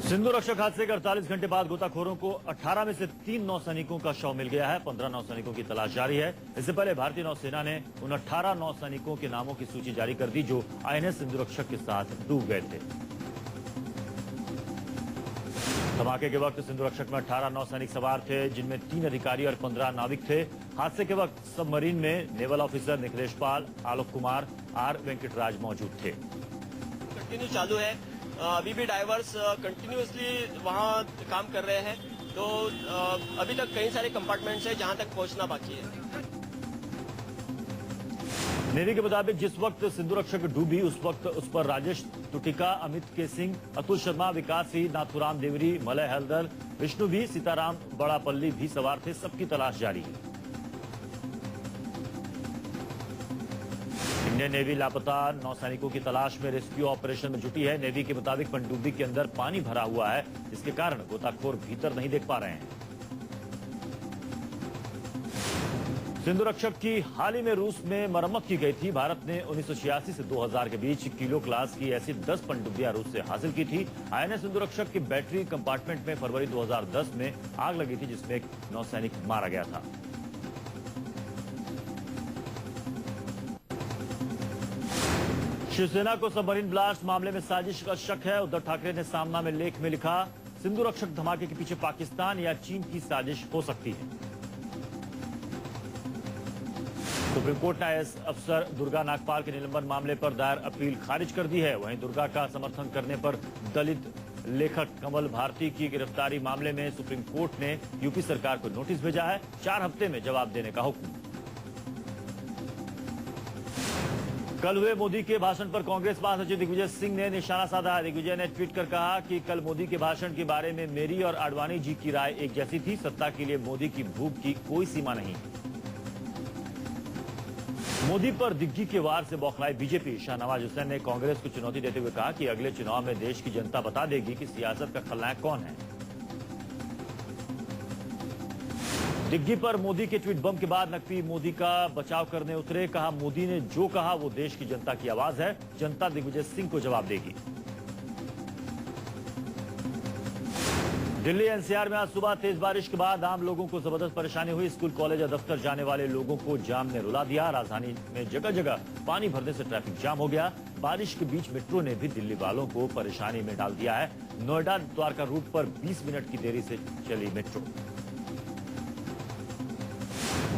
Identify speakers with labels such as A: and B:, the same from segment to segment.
A: सिंधु रक्षक हादसे के 48 घंटे बाद गोताखोरों को 18 में से 3 नौसैनिकों का शव मिल गया है। 15 नौसैनिकों की तलाश जारी है। इससे पहले भारतीय नौसेना ने उन 18 नौसैनिकों के नामों की सूची जारी कर दी जो आईएनएस सिंधु रक्षक के साथ डूब गए थे। धमाके के वक्त सिंधु रक्षक में 18 नौसैनिक सवार थे, जिनमें 3 अधिकारी और 15 नाविक थे। हादसे के वक्त सबमरीन में naval officer Nikhilesh Pal, Alok Kumar, R Venkataraj मौजूद थे।
B: कंटिन्यू चालू है, अभी भी डाइवर्स कंटिन्यूअसली वहाँ काम कर रहे हैं, तो अभी तक कई सारे कंपार्टमेंट्स हैं जहां तक पहुंचना बाकी है।
A: नेवी के मुताबिक जिस वक्त सिंधु रक्षक डूबी उस वक्त उस पर राजेश तुटिका, अमित के सिंह, अतुल शर्मा, विकास सिंह, नाथुराम देवरी, मलय हल्दर, विष्णु भी, सीताराम बड़ापल्ली भी सवार थे। सबकी तलाश जारी है। इंडियन नेवी लापता नौसैनिकों की तलाश में रेस्क्यू ऑपरेशन में जुटी है। नेवी के मुताबिक पनडुब्बी के अंदर पानी भरा हुआ है, जिसके कारण गोताखोर भीतर नहीं देख पा रहे हैं। सिंधु रक्षक की हाल ही में रूस में मरम्मत की गई थी। भारत ने 1986 से 2000 के बीच किलो क्लास की ऐसी 10 पनडुब्बियां रूस से हासिल की थी। आईएनएस सिंधु रक्षक की बैटरी कंपार्टमेंट में फरवरी 2010 में आग लगी थी, जिसमें एक नौसैनिक मारा गया था। शिवसेना को सबमरीन ब्लास्ट मामले में साजिश का शक है। उद्धव ठाकरे ने सामना में लेख में लिखा, सिंधु रक्षक धमाके के पीछे पाकिस्तान या चीन की साजिश हो सकती है। सुप्रीम कोर्ट ने आईएएस अफसर दुर्गा नागपाल के निलंबन मामले पर दायर अपील खारिज कर दी है। वहीं दुर्गा का समर्थन करने पर दलित लेखक कमल भारती की गिरफ्तारी मामले में सुप्रीम कोर्ट ने यूपी सरकार को नोटिस भेजा है। 4 हफ्ते में जवाब देने का हुक्म। कल हुए मोदी के भाषण पर कांग्रेस महासचिव दिग्विजय सिंह ने निशाना साधा। दिग्विजय ने ट्वीट कर कहा कि कल मोदी के भाषण के बारे में मेरी और आडवाणी जी की राय एक जैसी थी। सत्ता के लिए मोदी की भूख की कोई सीमा नहीं। मोदी पर दिग्गी के वार से बौखलाई बीजेपी। शाहनवाज हुसैन ने कांग्रेस को चुनौती देते हुए कहा कि अगले चुनाव में देश की जनता बता देगी कि सियासत का खलनायक कौन है। दिग्गी पर मोदी के ट्वीट बम के बाद नकवी मोदी का बचाव करने उतरे। कहा, मोदी ने जो कहा वो देश की जनता की आवाज है। जनता दिग्विजय सिंह को जवाब देगी। दिल्ली एनसीआर में आज सुबह तेज बारिश के बाद आम लोगों को जबरदस्त परेशानी हुई। स्कूल, कॉलेज और दफ्तर जाने वाले लोगों को जाम ने रुला दिया। राजधानी में जगह जगह पानी भरने से ट्रैफिक जाम हो गया। बारिश के बीच मेट्रो ने भी दिल्ली वालों को परेशानी में डाल दिया है। नोएडा द्वारका रूट पर 20 मिनट की देरी से चली मेट्रो।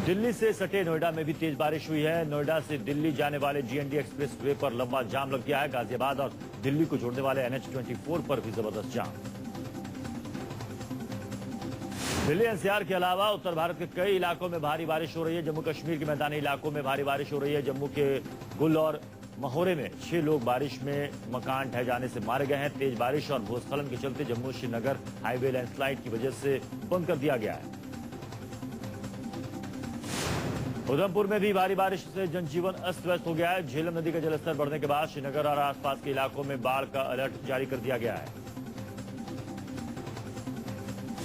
A: दिल्ली से सटे नोएडा में भी तेज बारिश हुई है। नोएडा से दिल्ली जाने वाले जीएनडी एक्सप्रेस वे पर लंबा जाम लग गया है। गाजियाबाद और दिल्ली को जोड़ने वाले NH-24 पर भी जबरदस्त जाम। दिल्ली एनसीआर के अलावा उत्तर भारत के कई इलाकों में भारी बारिश हो रही है। जम्मू कश्मीर के मैदानी इलाकों में भारी बारिश हो रही है। जम्मू के गुल और महोरे में 6 लोग बारिश में मकान ढह जाने से मारे गए हैं। तेज बारिश और भूस्खलन के चलते जम्मू श्रीनगर हाईवे लैंडस्लाइड की वजह से बंद कर दिया गया है। उधमपुर में भी भारी बारिश से जनजीवन अस्त व्यस्त हो गया है। झेलम नदी का जलस्तर बढ़ने के बाद श्रीनगर और आसपास के इलाकों में बाढ़ का अलर्ट जारी कर दिया गया है।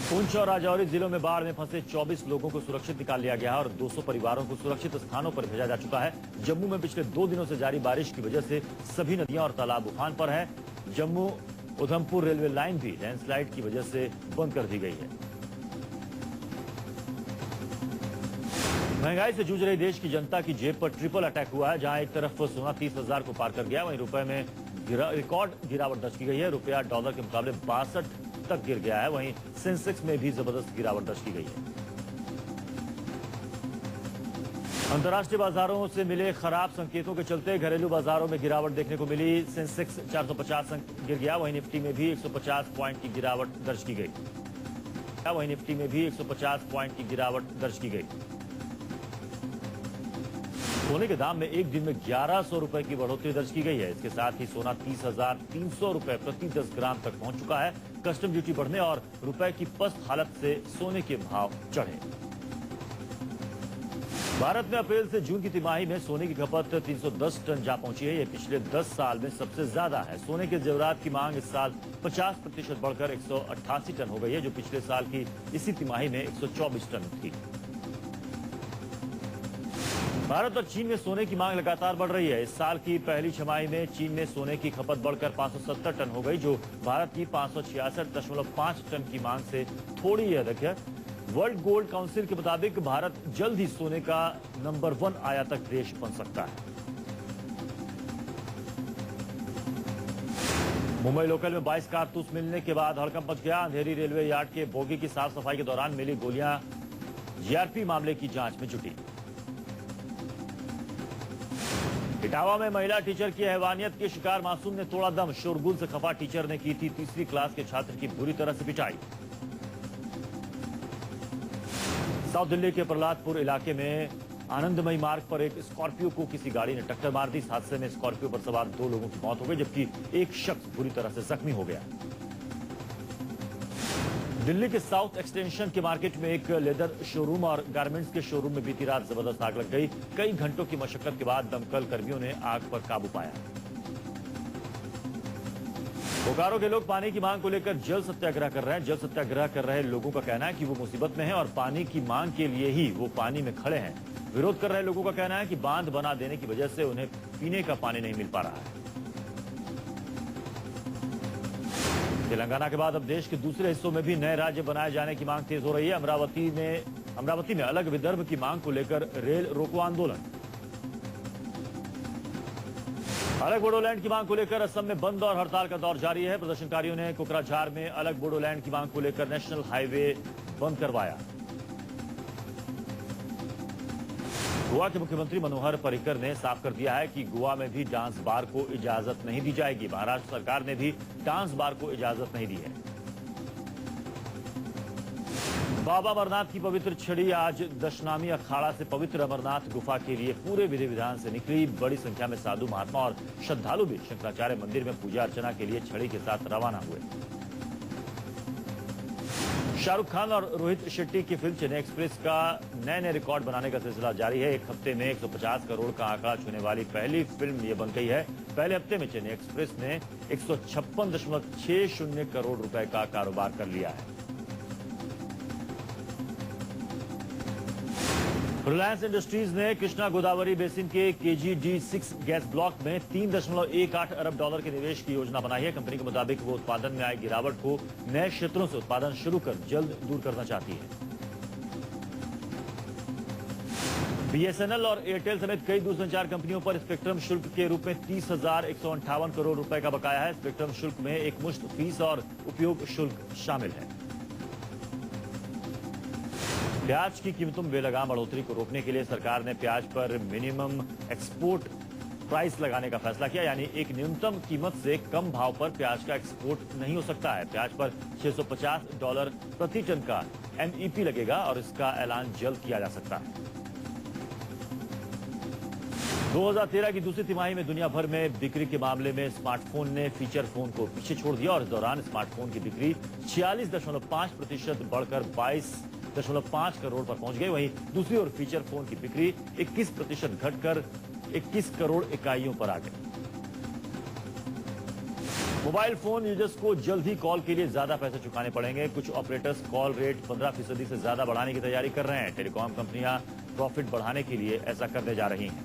A: पुंछ और राजौरी जिलों में बाढ़ में फंसे 24 लोगों को सुरक्षित निकाल लिया गया है और 200 परिवारों को सुरक्षित स्थानों पर भेजा जा चुका है। जम्मू में पिछले 2 दिनों से जारी बारिश की वजह से सभी नदियां और तालाब उफान पर है। जम्मू उधमपुर रेलवे लाइन भी लैंडस्लाइड की वजह से बंद कर दी गई है। महंगाई से जूझ रही देश की जनता की जेब पर ट्रिपल अटैक हुआ है। जहां एक तरफ सोना 30,000 को पार कर गया, वहीं रुपए में रिकॉर्ड गिरावट दर्ज की गई है। रुपया डॉलर के मुकाबले 62 तक गिर गया है। वहीं सेंसेक्स में भी जबरदस्त गिरावट दर्ज की गई है। अंतर्राष्ट्रीय बाजारों से मिले खराब संकेतों के चलते घरेलू बाजारों में गिरावट देखने को मिली। सेंसेक्स 450 अंक गिर गया। वहीं निफ्टी में भी 150 पॉइंट की गिरावट दर्ज की गई। वहीं निफ्टी में भी 150 पॉइंट की गिरावट दर्ज की गई। सोने के दाम में एक दिन में 1100 रुपए की बढ़ोतरी दर्ज की गई है। इसके साथ ही सोना 30,300 रुपए प्रति 10 ग्राम तक पहुंच चुका है। कस्टम ड्यूटी बढ़ने और रुपए की पस्त हालत से सोने के भाव चढ़े। भारत में अप्रैल से जून की तिमाही में सोने की खपत 310 टन जा पहुंची है। यह पिछले 10 साल में सबसे ज्यादा है। सोने के जेवरात की मांग इस साल 50% बढ़कर 188 टन हो गई है, जो पिछले साल की इसी तिमाही में 124 टन थी। भारत और चीन में सोने की मांग लगातार बढ़ रही है। इस साल की पहली छमाही में चीन में सोने की खपत बढ़कर 570 टन हो गई, जो भारत की 566.5 टन की मांग से थोड़ी ही अधिक है। वर्ल्ड गोल्ड काउंसिल के मुताबिक भारत जल्द ही सोने का नंबर 1 आयातक देश बन सकता है। मुंबई लोकल में 22 कारतूस मिलने के बाद हड़कंप मच गया। अंधेरी रेलवे यार्ड के बोगी की साफ सफाई के दौरान मिली गोलियां जीआरपी मामले की जांच में जुटी। इटावा में महिला टीचर की हैवानियत के शिकार मासूम ने तोड़ा दम। शोरगुल से खफा टीचर ने की थी तीसरी क्लास के छात्र की बुरी तरह से पिटाई। साउथ दिल्ली के प्रहलादपुर इलाके में आनंदमयी मार्ग पर एक स्कॉर्पियो को किसी गाड़ी ने टक्कर मार दी। इस हादसे में स्कॉर्पियो पर सवार 2 लोगों की मौत हो गई, जबकि एक शख्स बुरी तरह से जख्मी हो गया। दिल्ली के साउथ एक्सटेंशन के मार्केट में एक लेदर शोरूम और गारमेंट्स के शोरूम में बीती रात जबरदस्त आग लग गई। कई घंटों की मशक्कत के बाद दमकल कर्मियों ने आग पर काबू पाया। बोकारो के लोग पानी की मांग को लेकर जल सत्याग्रह कर रहे हैं। जल सत्याग्रह कर रहे लोगों का कहना है कि वो मुसीबत में हैं और पानी की मांग के लिए ही वो पानी में खड़े हैं। विरोध कर रहे लोगों का कहना है कि बांध बना देने की वजह से उन्हें पीने का पानी नहीं मिल पा रहा है। तेलंगाना के बाद अब देश के दूसरे हिस्सों में भी नए राज्य बनाए जाने की मांग तेज हो रही है। अमरावती में अलग विदर्भ की मांग को लेकर रेल रोको आंदोलन। अलग बोडोलैंड की मांग को लेकर असम में बंद और हड़ताल का दौर जारी है। प्रदर्शनकारियों ने कोकराझार में अलग बोडोलैंड की मांग को लेकर नेशनल हाईवे बंद करवाया। गोवा के मुख्यमंत्री मनोहर पर्रिकर ने साफ कर दिया है कि गोवा में भी डांस बार को इजाजत नहीं दी जाएगी। महाराष्ट्र सरकार ने भी डांस बार को इजाजत नहीं दी है। बाबा अमरनाथ की पवित्र छड़ी आज दशनामी अखाड़ा से पवित्र अमरनाथ गुफा के लिए पूरे विधि विधान से निकली। बड़ी संख्या में साधु महात्मा और श्रद्धालु भी शंकराचार्य मंदिर में पूजा अर्चना के लिए छड़ी के साथ रवाना हुए। शाहरुख खान और रोहित शेट्टी की फिल्म चेन्नई एक्सप्रेस का नए रिकॉर्ड बनाने का सिलसिला जारी है। एक हफ्ते में 150 करोड़ का आंकड़ा छूने वाली पहली फिल्म ये बन गई है। पहले हफ्ते में चेन्नई एक्सप्रेस ने 156.60 करोड़ रुपए का कारोबार कर लिया है। रिलायंस इंडस्ट्रीज ने कृष्णा गोदावरी बेसिन के KG-D6 गैस ब्लॉक में 3.18 अरब डॉलर के निवेश की योजना बनाई है। कंपनी के मुताबिक वो उत्पादन में आई गिरावट को नए क्षेत्रों से उत्पादन शुरू कर जल्द दूर करना चाहती है। BSNL और एयरटेल समेत कई दूरसंचार कंपनियों पर स्पेक्ट्रम शुल्क के रूप में 30,158 करोड़ रुपए का बकाया है। स्पेक्ट्रम शुल्क में एक मुश्त फीस और उपयोग शुल्क शामिल है। प्याज की कीमतों में बेलगाम बढ़ोतरी को रोकने के लिए सरकार ने प्याज पर मिनिमम एक्सपोर्ट प्राइस लगाने का फैसला किया, यानी एक न्यूनतम कीमत से कम भाव पर प्याज का एक्सपोर्ट नहीं हो सकता है। प्याज पर $650 प्रति टन का MEP लगेगा और इसका ऐलान जल्द किया जा सकता है। 2013 की दूसरी तिमाही में दुनिया भर में बिक्री के मामले में स्मार्टफोन ने फीचर फोन को पीछे छोड़ दिया और इस दौरान स्मार्टफोन की बिक्री 46.5% बढ़कर 22.5 करोड़ पर पहुंच गई। वहीं दूसरी ओर फीचर फोन की बिक्री 21% घटकर 21 करोड़ इकाइयों पर आ गई। मोबाइल फोन यूजर्स को जल्द ही कॉल के लिए ज्यादा पैसे चुकाने पड़ेंगे। कुछ ऑपरेटर्स कॉल रेट 15% से ज्यादा बढ़ाने की तैयारी कर रहे हैं। टेलीकॉम कंपनियां प्रॉफिट बढ़ाने के लिए ऐसा करने जा रही हैं।